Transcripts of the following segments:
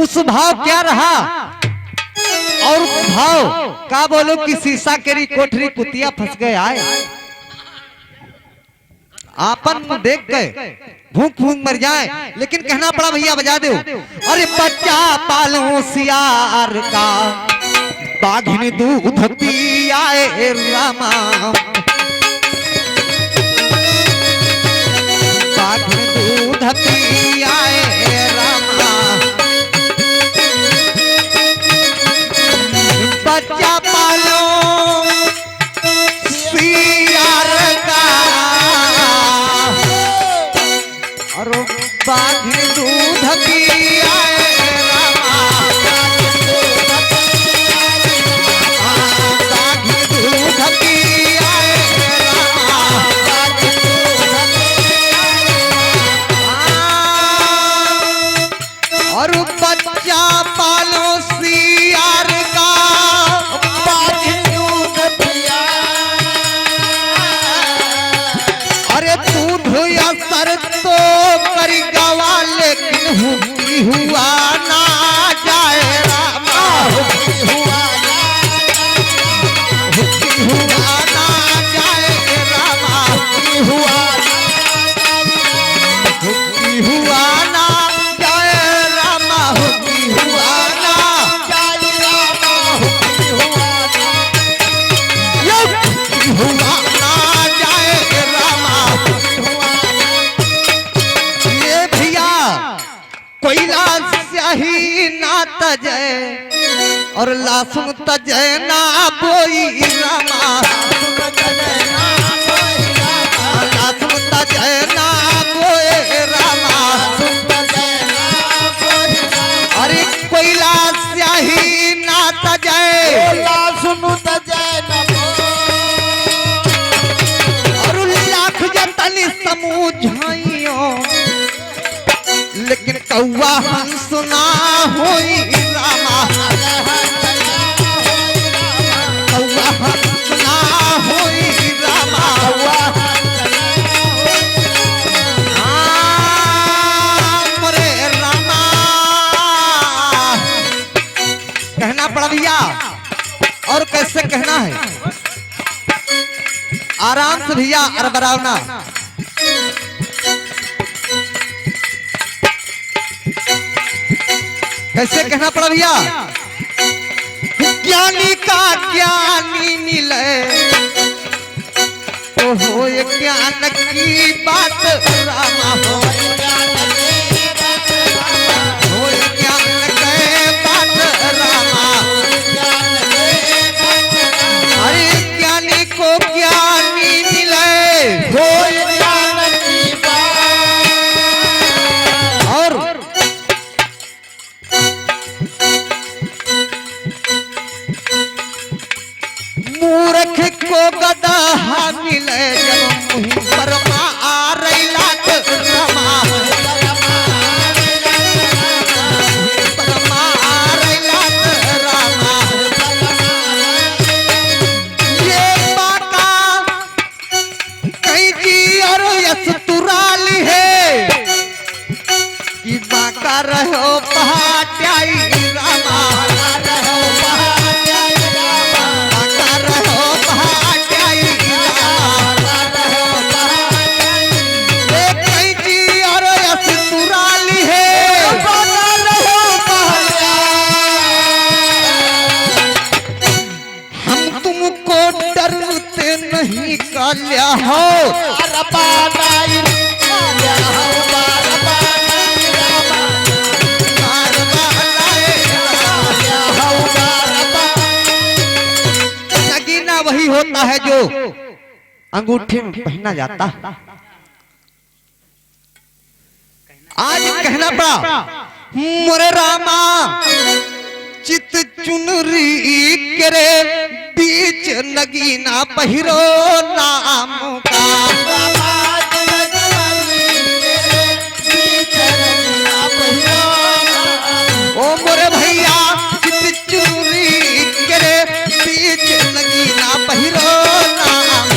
उस भाव क्या रहा और भाव का बोलो कि शीशा केरी कोठरी कुतिया फंस गए आए आपन मुंह देख गए भूख भूख मर जाए। लेकिन कहना पड़ा भैया बजा दो। अरे बच्चा पालो सियार का बाघिन दूध पियाए रामा, बाघिन दूध पियाए रामा। बच्चा पालो सियार का और बाघिन दूध पियाए रामा, बाघिन दूध पियाए रामा। और बच्चा पालो सियार का बाघिन दूध पियाए। अरे दूध असर तो करी गवा लेकिन हुक्की हुआ ना जाए रामा, हुक्की हुआ ना जाए रामा, हुक्की हुआ ना जाए रामा, हुक्की हुआ ना जाए रामा, हुक्की हुआ ना जाए रामा। ये भैया कोयला स्याही ना तजे और लासुन तजे ना बोई रामा, लासुन तजे ना बोए रामा। अरे कोयला स्याही ना तजे लासुन तजे ना और लाख जतन समझाइयो लेकिन कौआ हंस ना होई रामा, कौआ हंस ना होई रामा। मोरे रामा कहना पड़ा भैया। और कैसे कहना है आराम से भैया अरबरावना। कैसे कहना पड़ा भैया। ज्ञानी का ज्ञानी मिले तो हो ये ज्ञान की बात रामा, हो ये ज्ञान के बात रामा। अरे ज्ञानी को ज्ञानी मिले हो ये ज्ञान की बात। और मूर्ख को गधा मिले जब मुहि पर आ रही लाट रमा, परमा आ रही लाट रामा। ये बाका कहीं की और यस तुराली है कि बाका रहो पहाट्याई रामा, नहीं काल्या हो नगीना वही होता है जो अंगूठी में पहना जाता। आज कहना पड़ा मोरे रामा चित चुनरी करे बीच नगीना पहिरो नाम का। ओ मोरे भैया चित चुनरी करे बीच नगीना पहिरो नाम।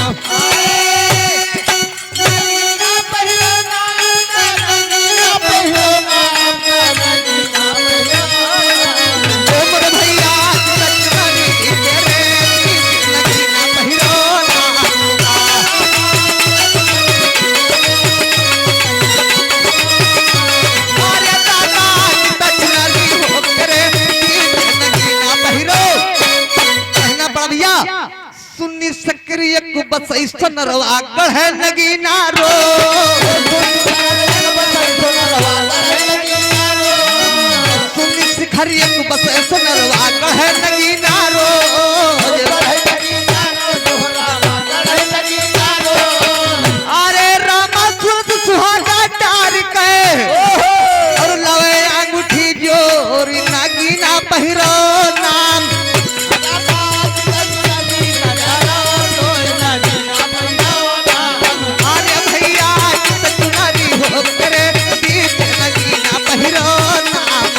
ऐसा नरवा गढ़ नगीना रो सुनी शिखर एक बस ऐसा नरवा गढ़ नगीना रो अरे रामा सुध सुहागा टार के और लवे अंगूठी जोर नगीना पहिरो नाम अरे भैया चुनारी हो करे बीच नगीना पहिरो नाम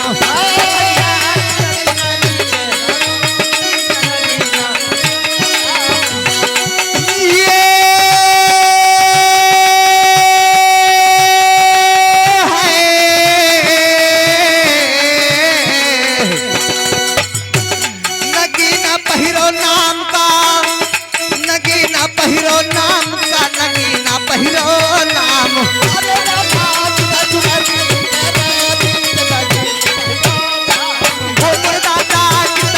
नगीना पहिरो नाम का नगीना पहिरो नाम का नगीना पहिरो नाम दादा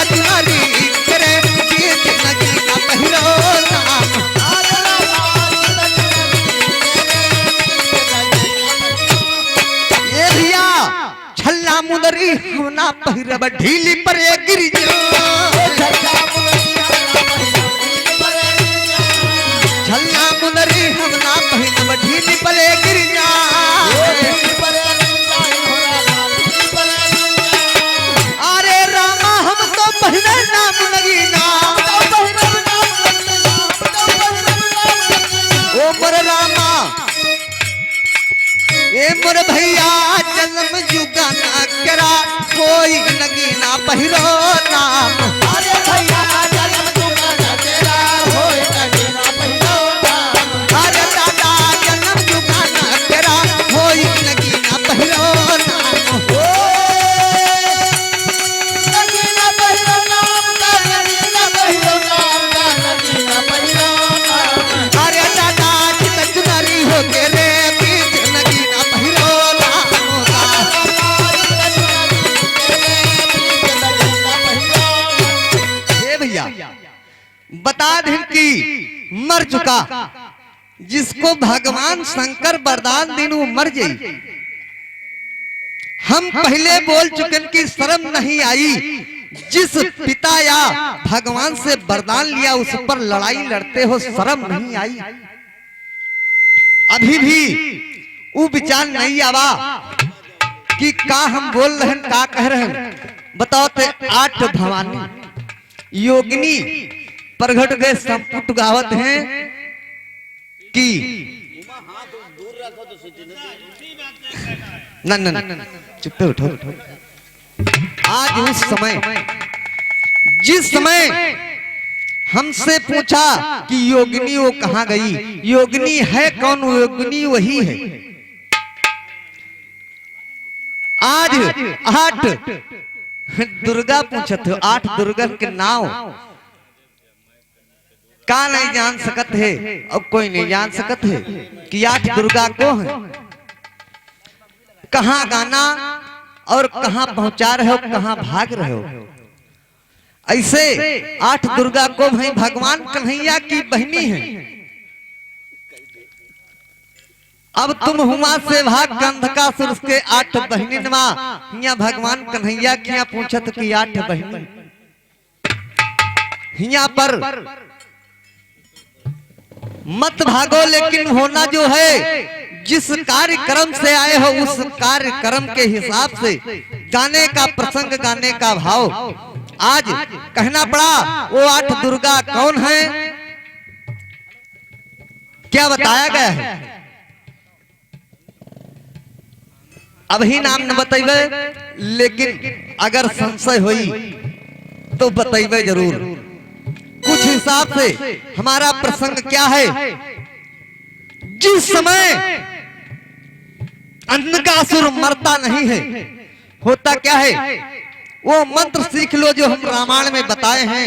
चुनारी करे बीच नगीना पहिरो नाम ये भैया छल्ला मुदरी होना पहिरब ढीली पर ये गिर छल्ला मुदरी होना पहिरब ढीली पर ये गिर अरे रामा हम तो पहिरे नाम नगीना ओ मोर रामा ए मोर भैया जन्म जुगाना करा कोई नगीना पहिरो नाम अरे भैया जन्म जुगाना तेरा कोई नगीना पहिरो नाम अरे दादा जन्म जुगाना तेरा कोई नगीना पहिरो नाम नगीना पहिरो नाम का नगीना पहिरो नाम का नगीना पहिरो नाम अरे दादा चित चुनारी हो के रे बीच नगीना पहिरो नाम का हे भैया बता दें कि मर चुका जिसको भगवान शंकर वरदान दिन वो मर जाई हम पहले बोल चुके कि शर्म नहीं आई जिस पिता या भगवान से वरदान लिया उस पर लड़ाई लड़ते हो शर्म नहीं आई अभी भी वो विचार नहीं आवा कि का हम बोल रहे हैं का कह रहे हैं बताओ ते 8 भवानी योगिनी प्रगट गए संपुट गावत हैं कि न न चुप पे उठो आज उस समय जिस समय हमसे पूछा कि योगिनी वो कहाँ गई योगिनी है कौन योगिनी वही है आज 8 दुर्गा पूछत हो 8 दुर्गा के नाम का नहीं जान सकत है अब कोई नहीं जान सकत है कि 8 दुर्गा को है कहाँ गाना और कहाँ पहुंचा रहे हो कहाँ भाग रहे हो ऐसे 8 दुर्गा को भाई भगवान कन्हैया की बहनी है अब तुम हुआ से भाग कंधकासुर के 8 बहनिनवा हिया भगवान कन्हैया किया पूछत कि 8 बहनी हिया पर मत भागो लेकिन होना जो है जिस कार्यक्रम से आए हो उस कार्यक्रम के हिसाब से गाने का प्रसंग गाने का भाव आज कहना पड़ा वो 8 दुर्गा कौन है क्या बताया गया है अभी नाम न बतेबे लेकिन अगर संशय हुई तो बतेबे जरूर कुछ हिसाब से हमारा प्रसंग क्या है जिस समय अंधकासुर मरता नहीं है होता क्या है वो मंत्र सीख लो जो हम रामायण में बताए हैं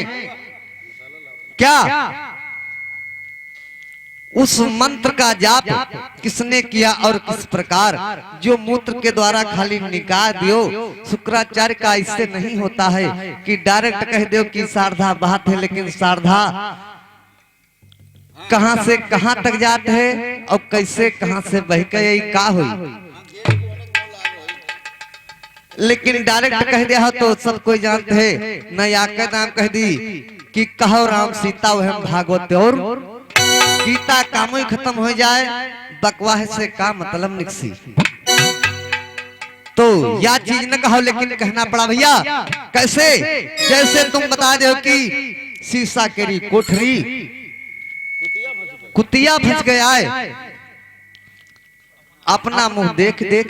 क्या उस मंत्र का जाप किसने किया और किस प्रकार जो मूत्र के द्वारा खाली निकाह दियो शुक्राचार्य का इससे नहीं होता है कि डायरेक्ट कह दो कि शारदा बात है लेकिन शारदा कहां से कहां तक जाते है और कैसे कहां से बह के का हुई, लेकिन डायरेक्ट कह दिया तो सब कोई जानते है। न आके नाम कह दी कि कहो राम सीता वह भागवत और गीता काम ही खत्म हो जाए, बकवाह से का मतलब निकसी। तो या चीज न कहो लेकिन कहना पड़ा भैया। कैसे? जैसे तुम बता दो कि शीशा केरी कोठरी कुतिया फंस गया है, अपना मुंह देख देख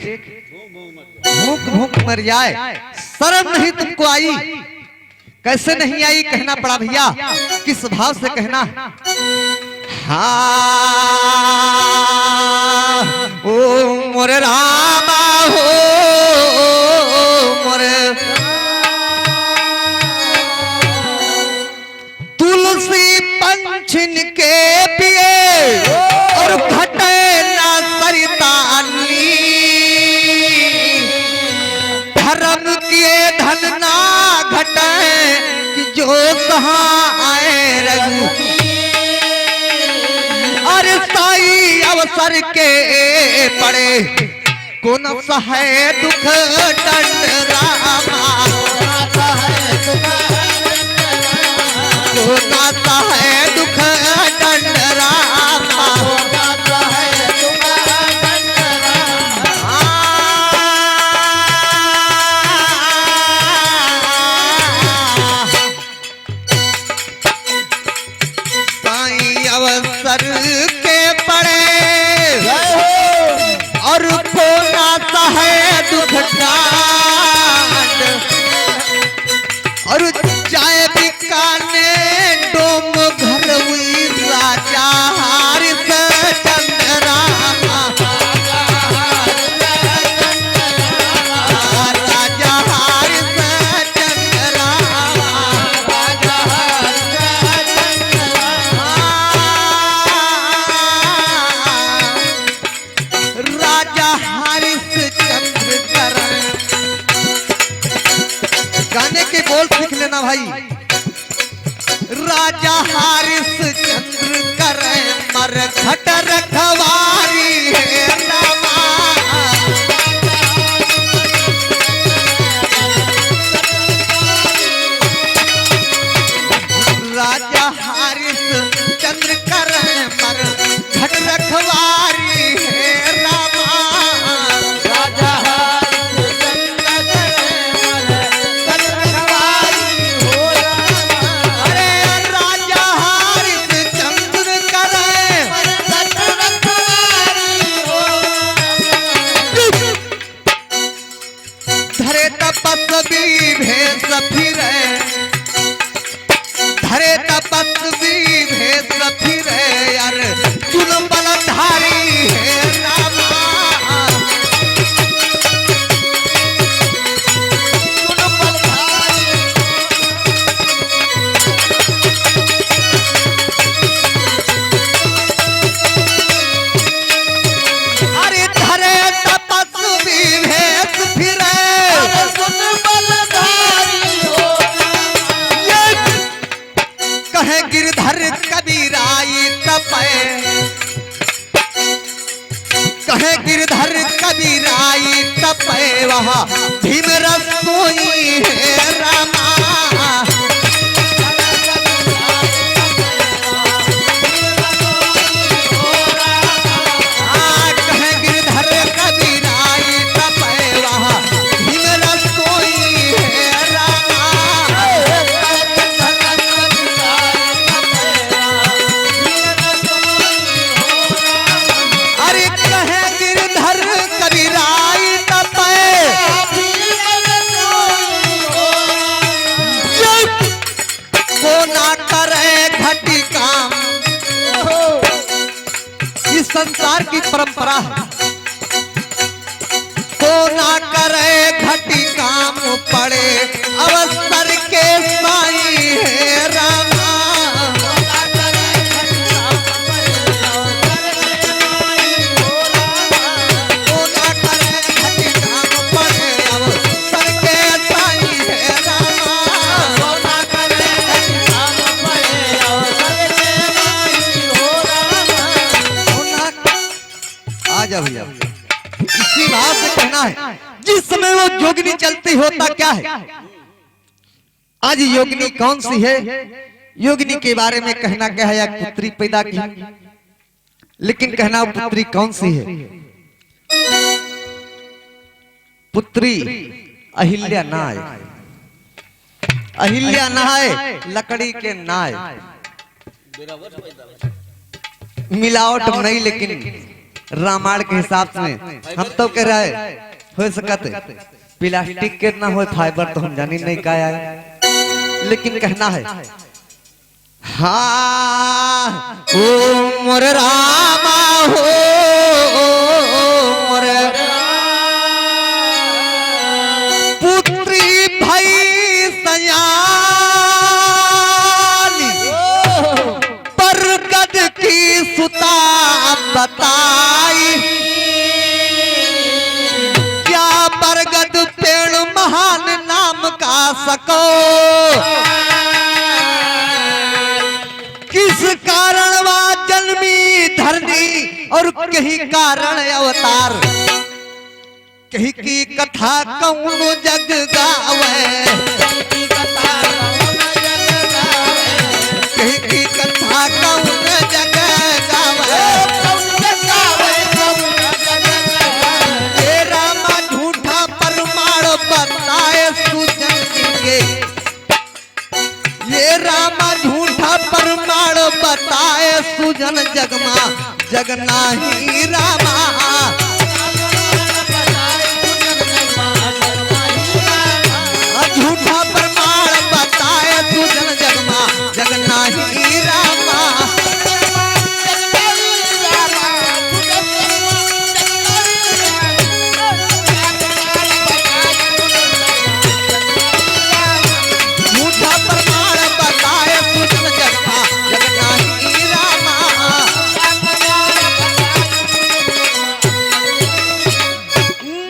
भूख भूख मर जाए, शर्म नहीं तुमको आई? कैसे नहीं आई? कहना पड़ा भैया। किस भाव से कहना? हाँ ओ मोरे रामा हो मोरे तुलसी पंछिन के पिए और घटे ना सरितानी, धर्म किए धन ना घटे कि जो कहाँ आए रघु, और साई अवसर के पड़े कौन सहे दुख दंड रामा, कौन सहे दुख दंड रामा। साई अवसर के पड़े और कोना सहे दुख कांड, और जाए बिकाने डोम घर हुई राजा हरिश चंद्र रामा, राजा हरिश चंद्र रामा, राजा हरिश चंद्र करण। गाने के बोल सीख लेना भाई। राजा हरिश चंद्र करे मर घट रखवारी है रामा, राजा हरिश चंद्र करे मर घट रखवारी है रामा, राजा हरिश चंद्र करे मर घट रखवारी हो रामा। अरे राजा हरिश चंद्र करे मर घट रखवारी हो रामा। धरे तपस्वी भेष फिरे, धरे तपस्वी भेष फिरे यार चुन बलधारी है रामा, चुन बलधारी। अरे धरे तपस्वी भेष फिरे चुन बलधारी हो रामा। कहे गिरधर कबीराई तपे, कहे गिरधर कबीराई तपे वहाँ भीम रसोई है रामा, कहे गिरधर कबीराई तपे वहाँ भीम रसोई है रामा। अरे कहे गिरधर कबीराई तपे को ना करे घटी काम, इस संसार की परंपरा है। को ना करे घटी काम पड़े अवसर के साई है रामा, को ना करे घटी काम पड़े अवसर के साई है रामा, को ना करे घटी काम पड़े अवसर के साई हो में वो योगिनी चलती होता क्या है। आज योगिनी कौन सी है, योगिनी के बारे में कहना क्या है। एक पुत्री पैदा की, लेकिन कहना वो पुत्री कौन सी है। पुत्री अहिल्या नाय, अहिल्या नाय लकड़ी के नाय, मिलावट नहीं, लेकिन रामायण के हिसाब से हम तो कह रहे हो सकते प्लास्टिक के ना हो, फाइबर तो हम जानी नहीं का है, लेकिन कहना है हाँ ओ मोर रामा हो मोर पुत्री भाई सयाली बरगद की सुता बताई, क्या बरगद पेड़ महान नाम का सको, किस कारण वा जन्मी धरनी और कहीं कारण अवतार, कहीं की कथा कौन जग गावे, कहीं की कथा कौन जग गावे, ये रामा झूठा प्रमाण बताए सुजन के, ये रामा झूठा प्रमाण बताए सुजन जगमा जगना ही रामा, झूठा प्रमाण बताए सुजन जगमा जगना ही रामा। झूठा प्रमाण बताए सुजन जगमा जगना ही रामा।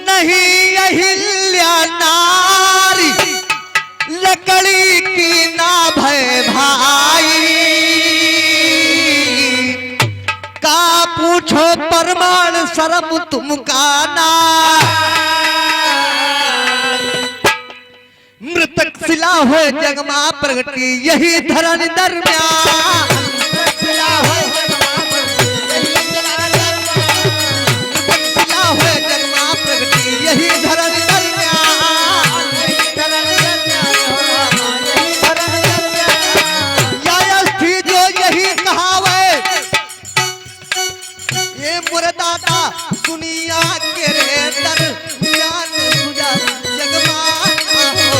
नहीं अहिल्या नारी लकड़ी की ना भय भाई, का पूछो प्रमाण शर्म तुमका ना, मृतक शिला हो जगमा प्रगति यही धरण दरम्यान, मृतक शिला हो जगमा प्रगति यही धरण दरम्यान, यायस्थी जो यही कहावे, ये मुरदाता दुनिया के रे दरम्यान सुजा जगमाना हो।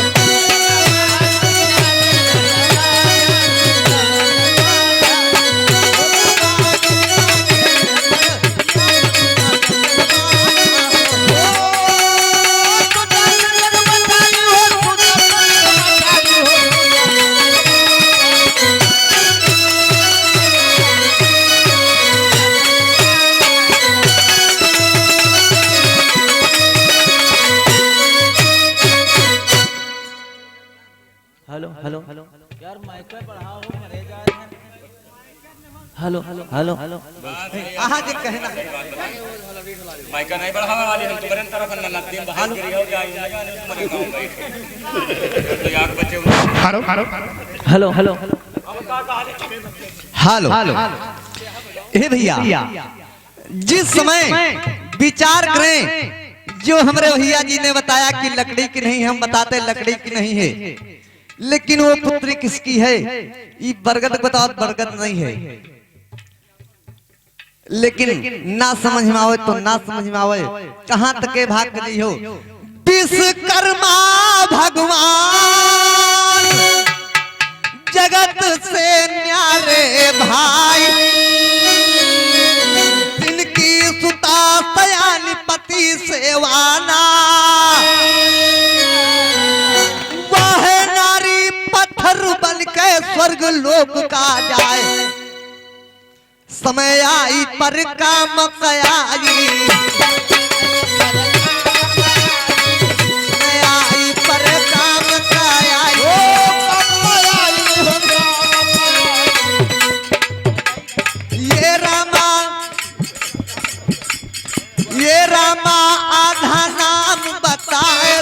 हेलो हेलो यार माइक पे बढ़ाओ मरे जा रहे हैं। हेलो हेलो हेलो हेलो आहा जे कहना माइक नहीं बढ़ावा वाली हम तुम्हारे तरफ न नदीम बाहर गिरी हो जाए लगा नहीं तुम्हारे गांव बैठ तो यार बच्चे hello hello hello hello hello hey भैया, जिस समय विचार करें जो हमारे भैया जी ने बताया कि लकड़ी की नहीं, हम बताते लकड़ी की नहीं है, लेकिन वो पुत्री किसकी है, ये बरगद बताओ बरगद नहीं है, लेकिन ना समझ में आवे तो ना समझ में आवे, कहां तक के भाग गई हो। विश्वकर्मा भगवान जगत से न्यारे भाई, इनकी सुता सयानी पति सेवाना, वह नारी पत्थर बन के स्वर्ग लोक का जाए, समय आई पर काम कयाई, समय आई पर काम कयाई, ये रामा आधा नाम बताए,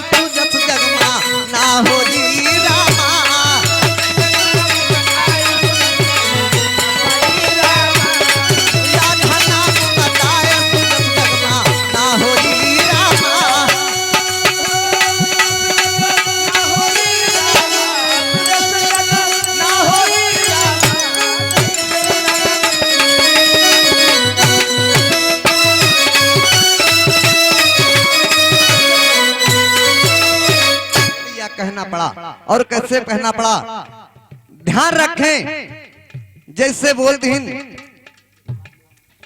कहना पड़ा। और कैसे कहना पड़ा, ध्यान रखें। जैसे बोलती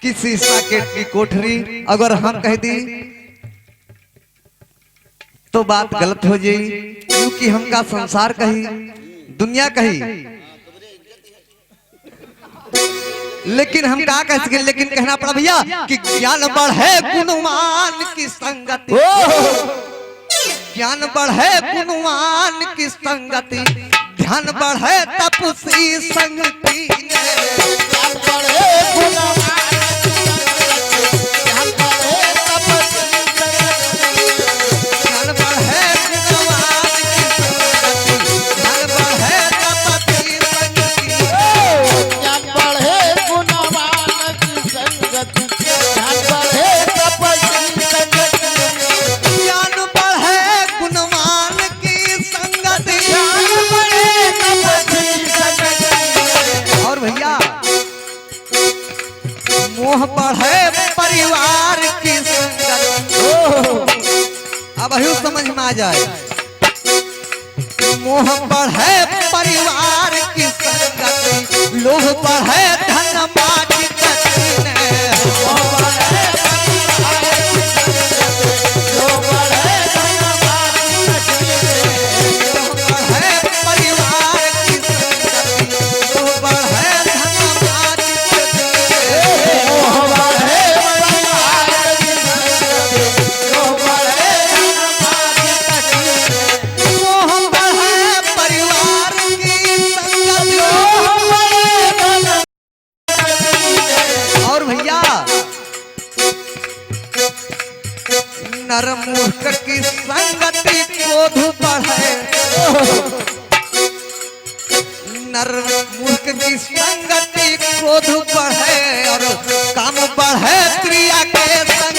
कि शीशा की कोठरी अगर हम कह दी तो बात गलत हो जाई, क्योंकि हमका संसार कही, दुनिया कही। लेकिन हम क्या कह सके, लेकिन कहना पड़ा भैया कि ज्ञान बढ़े गुणवान की संगति, ज्ञान बढ़े गुणवान की संगति, ध्यान बढ़े तपसी संगति बढ़े परिवार की संगत। अब अभी समझ में आ जाए, मोह बढ़े परिवार की संगत, लोभ बढ़े धन माटी नर मूर्ख की संगति क्रोध बढ़े, नर मूर्ख की संगति क्रोध बढ़े और काम बढ़े क्रिया के संग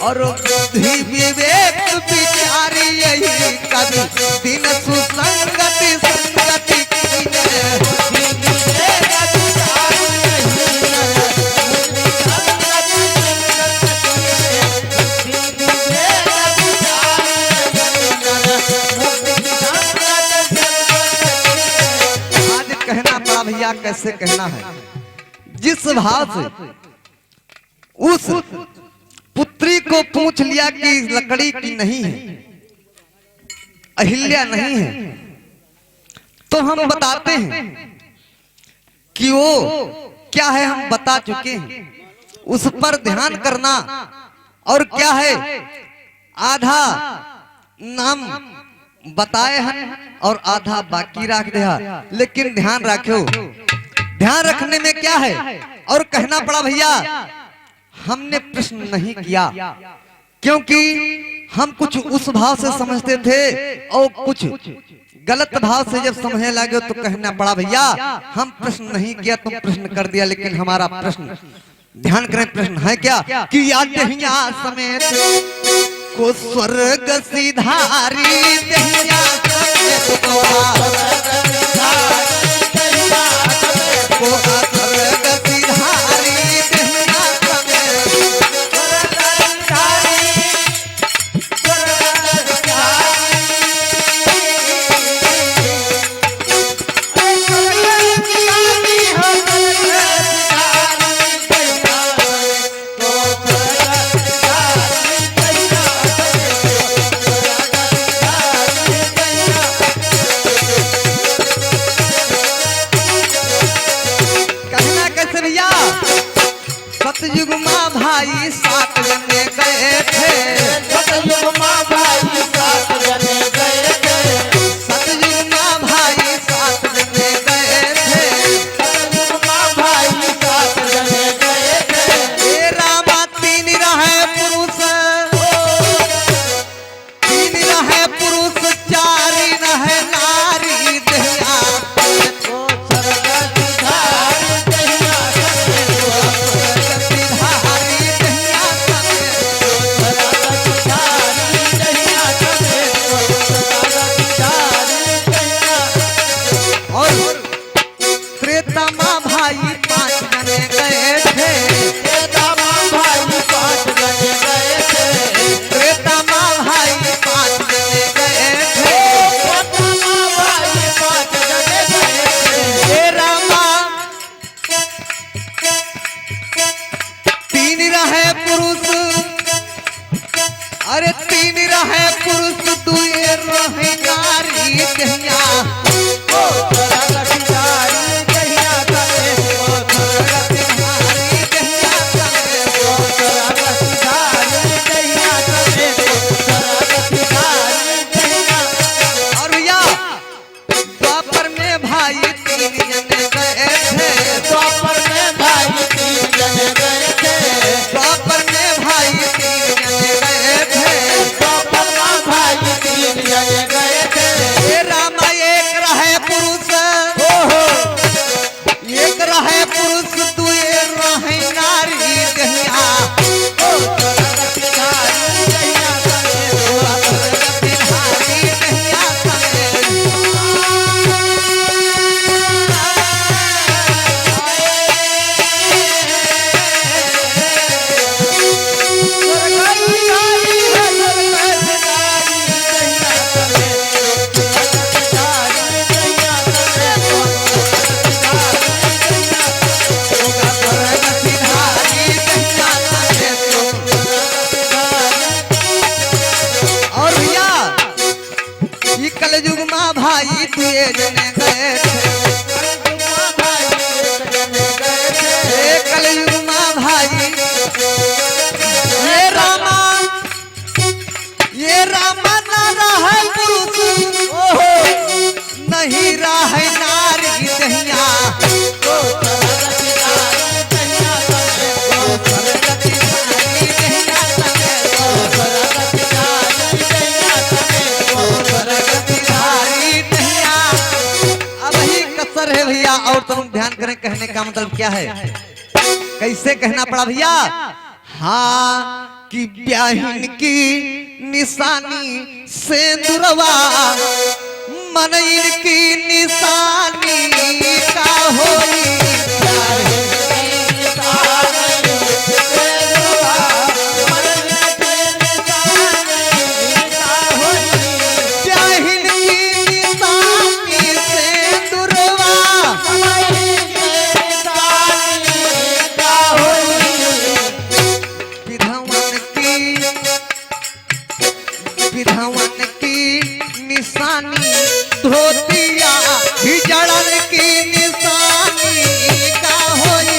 और बुद्धि विवेक विचारी यही कभी दिन सुसंगति संगति आज कहना पड़ा भैया, कैसे कहना है, जिस भाव से उस पुत्री को पूछ लिया कि लकड़ी की नहीं है, अहिल्या नहीं है, तो हम बताते हैं कि वो क्या है, हम बता चुके हैं। उस पर ध्यान करना, और क्या है, आधा नाम बताए हैं और आधा बाकी रख दिया। लेकिन ध्यान रखो, ध्यान रखने में क्या है। और कहना पड़ा भैया, हमने प्रश्न नहीं किया, क्योंकि हम कुछ उस भाव से समझते थे और कुछ गलत भाव से जब समझने लगे तो कहना पड़ा भैया हम प्रश्न नहीं किया, तुम प्रश्न कर दिया। लेकिन हमारा प्रश्न, ध्यान करें, प्रश्न है क्या कि याद समेत को स्वर्ग सिधारी दहिया समेत को स्वर्ग सिधारी दहिया दहिया ओ सरगति धारी दहिया करे ओ सरगति धारी दहिया करे ओ सरगति धारी दहिया करे ओ सरगति धारी दहिया। और भैया द्वापर में भाई तीन जने गए थे, द्वापर में भाई तीन जने गए थे, द्वापर में भाई तीन जने गए थे, द्वापर में भाई तीन जने गए थे। हे राम एक रहे पुरुष, एक रहे पुरुष तू एक रहे नारी दहिया ओ सरगति धारी दहिया करे ओ सरगति धारी दहिया करे। और भैया ये कलयुग माँ भाई तुए जने गए थे, कलयुग माँ भाई ये रामा ना रहे पुरुष नहीं रहे नारी दहिया ओ सरगति धारी दहिया करे ओ सरगति धारी दहिया करे ओ सरगति धारी दहिया करे ओ सरगति धारी दहिया। अब ही कसर है भैया, और तुम ध्यान करें कहने का मतलब क्या है, कैसे कहना पड़ा भैया। हाँ कि ब्याहिन की निशानी सेंदुरवा मनईर की निशानी का होई, ब्याहिन की निशानी सेंदुरवा मनईर की निशानी का होई, ब्याहिन की निशानी सेंदुरवा मनईर की निशानी का होई। विधवन की निशानी धोतिया हिजड़न की निशानी का होई,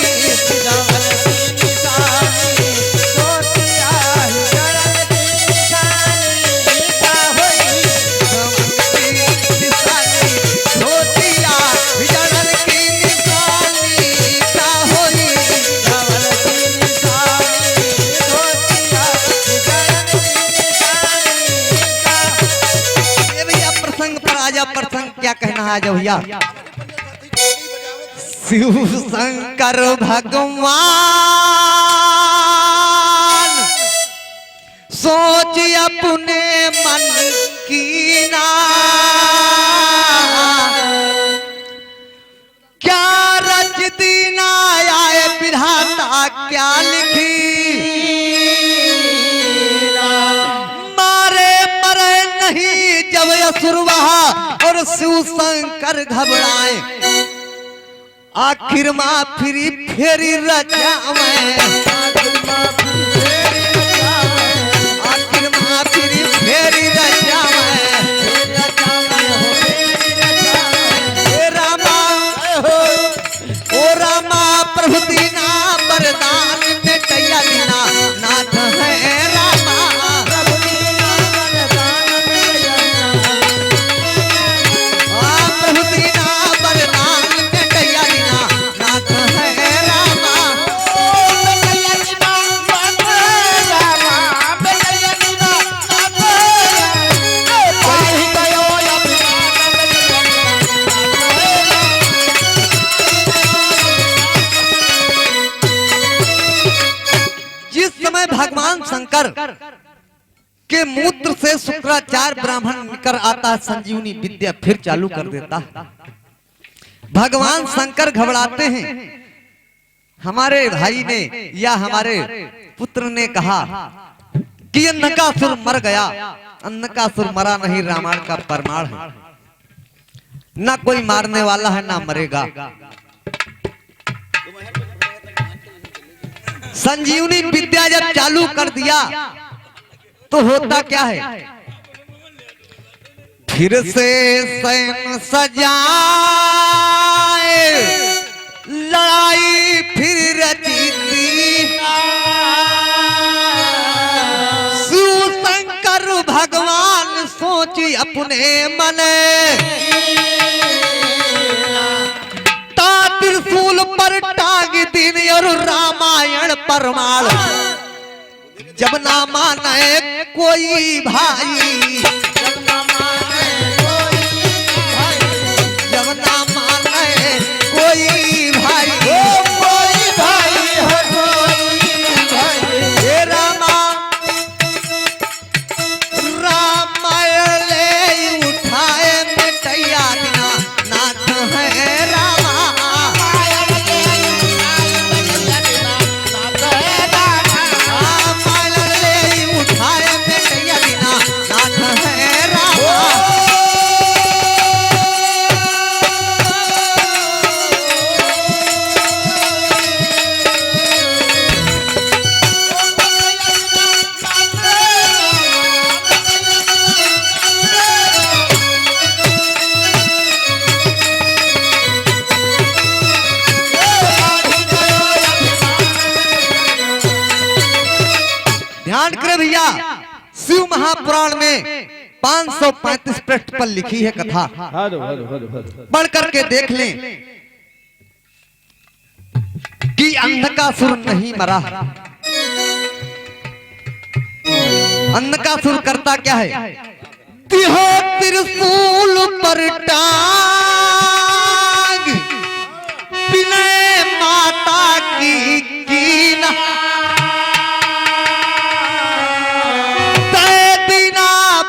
विधवन की निशानी धोतिया हिजड़न की निशानी का होई, विधवन की निशानी धोतिया हिजड़न की निशानी का होई, विधवन की निशानी धोतिया हिजड़न की प्रसंग पर आजा। प्रसंग क्या कहना है आज भैया। शिव शंकर भगवान सोच अपने मन की ना, क्या रच दीना आए विधाता क्या लिखी, नहीं जब असुर वहा और शिव शंकर घबराए, आखिर माँ फिरी फेरी रचावे, आखिर माँ फिरी फेरी रचावे, रामा ओ रामा प्रभु दीना वरदान में कैया दीना नाथ है रामा, भगवान शंकर के मूत्र से शुक्राचार्य ब्राह्मण निकल आता है, संजीवनी विद्या फिर चालू कर देता है। भगवान शंकर घबराते हैं। हमारे भाई ने या हमारे पुत्र ने कहा कि नकासुर मर गया। नकासुर मरा नहीं, रामायण का प्रमाण है। ना कोई मारने वाला है ना मरेगा। संजीवनी विद्या जब चालू कर दिया तो होता क्या है, फिर से सैन सजाए लड़ाई फिर जीती शिव शंकर भगवान सोची अपने मने ता त्रिशूल पर टांग दिन और रामायण परमाण जब ना माने कोई भाई जब ना माने कोई भाई हे रामा रामायण ले उठाए मिटैया बिना नाथ है रामा रामायण ले उठाए मिटैया बिना नाथ है रामा ध्यान करें भैया शिव महापुराण में 535 पृष्ठ पर लिखी है कथा पढ़ करके देख लें कि अंधकासुर नहीं मरा। अंधकासुर करता क्या है तिहो त्रिशूल पर टांग विनय माता की कीना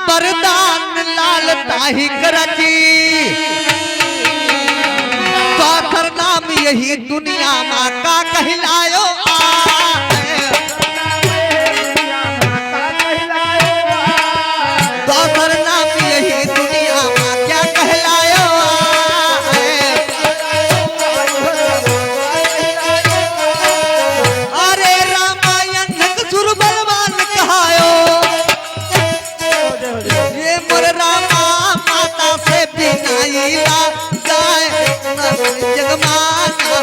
वरदान लाल ताही करची पाथर नाम यही दुनिया माँ का कहलायो पाथर नाम यही दुनिया माँ क्या कहलायो अरे रामायण सुर बलवान कहायो ये मोर रामा माता से बिनाईला जाए जगमाना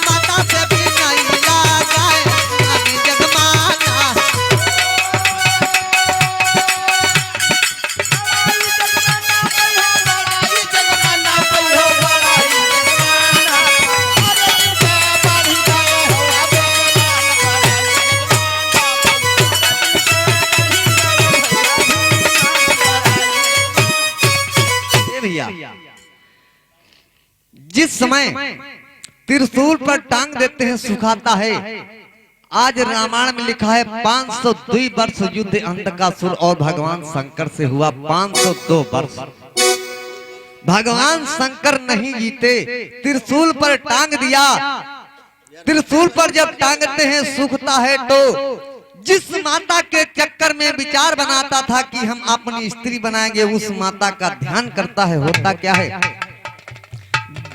माता से बिनाईला जाए जगमाना भैया जिस समय त्रिशूल पर टांग देते हैं सुखाता है। आज रामायण में लिखा है 502 वर्ष युद्ध अंधकासुर और भगवान शंकर से हुआ 502 वर्ष। भगवान शंकर नहीं जीते, त्रिशूल पर टांग दिया। त्रिशूल पर जब टांगते हैं सूखता है तो जिस माता के चक्कर में विचार बनाता था कि हम अपनी स्त्री बनाएंगे उस माता का ध्यान करता है। होता क्या है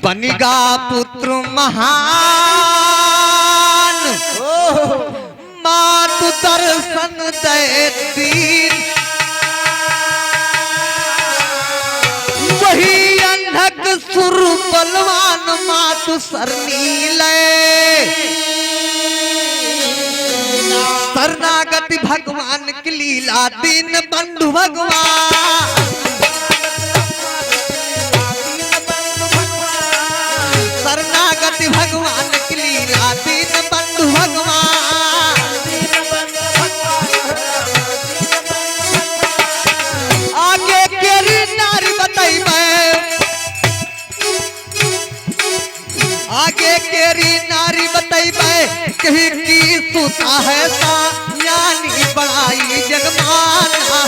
बनिगा पुत्र महान मातु दर्शन देती वही अंधक सुर बलवान मातु सरनीले शरणागति भगवान की लीला दीन बंधु भगवान शरणागति भगवान की लीला दीन बंधु भगवान आगे केरी नारी बताइबे आगे केरी नारी बताइबे कहीं की सुता है सा यानी बड़ाई जगमाना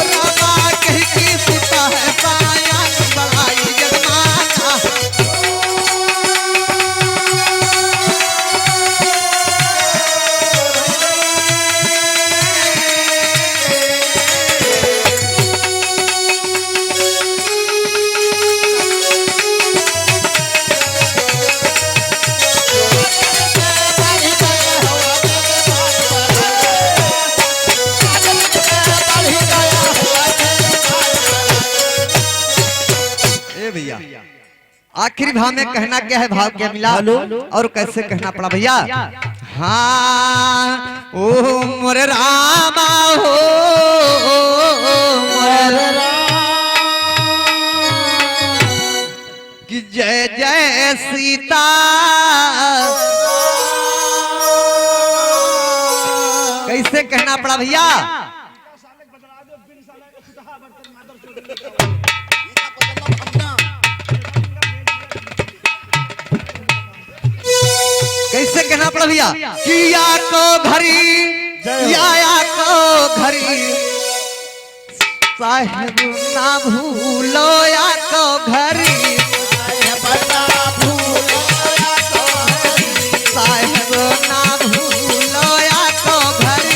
रामा कहीं की सुता है सा यानी बड़ाई जगमाना आखिरी भाव में कहना क्या है, भाव क्या मिला और कैसे कहना पड़ा भैया। हाँ ओ मोरे रामा हो मोरे कि जय जय सीता कैसे कहना पड़ा भैया। कैसे कहना पड़ा भैया कि या को घरी या को घरी साहेब ना भूलो या को घरी साहेब ना भूलो या को घरी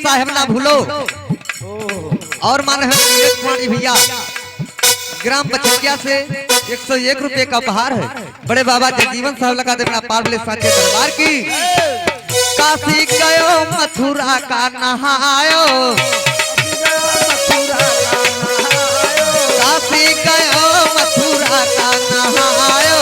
साहेब ना भूलो। और मान है कुमारी भैया ग्राम बचतिया से 101 रुपए का उपहार है। बड़े बाबा जगजीवन साहब लगा देना पार्वले सांचे दरबार की। काशी गयो मथुरा का नहायो काशी गयो मथुरा का नहायो